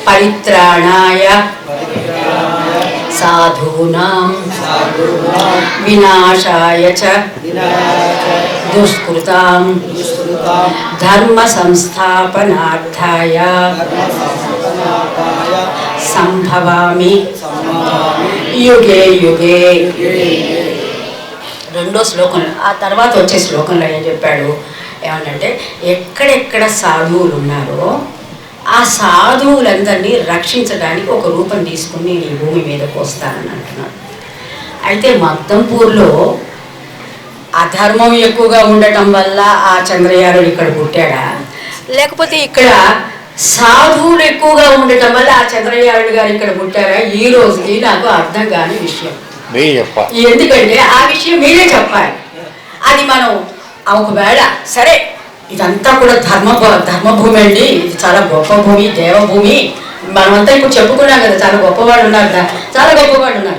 పరిత్రాణాయ సాధూనాం వినాశాయ చ దుష్కృతాం ధర్మ సంస్థాపనార్థాయ సంభవామి యుగే యుగే. రెండో శ్లోకంలో ఆ తర్వాత వచ్చే శ్లోకంలో ఏం చెప్పాడు ఏమనంటే, ఎక్కడెక్కడ సాధువులు ఉన్నారో ఆ సాధువులందరినీ రక్షించడానికి ఒక రూపం తీసుకుని నేను ఈ భూమి మీదకు వస్తానని అంటున్నాడు. అయితే మక్తంపూర్లో అధర్మం ఎక్కువగా ఉండటం వల్ల ఆ చంద్రయానుడు ఇక్కడ పుట్టాడా, లేకపోతే ఇక్కడ సాధువులు ఎక్కువగా ఉండటం వల్ల ఆ చంద్రయానుడు గారు ఇక్కడ పుట్టారా, ఈ రోజుకి నాకు అర్థం కాని విషయం. ఎందుకంటే ఆ విషయం మీరే చెప్పాలి. అది మనం ఒకవేళ సరే ఇదంతా కూడా ధర్మభూమి అండి, ఇది చాలా గొప్ప భూమి, దేవభూమి, మనమంతా ఇప్పుడు చెప్పుకున్నాం కదా, చాలా గొప్పవాడు ఉన్నారు కదా, చాలా గొప్పవాడు ఉన్నారు.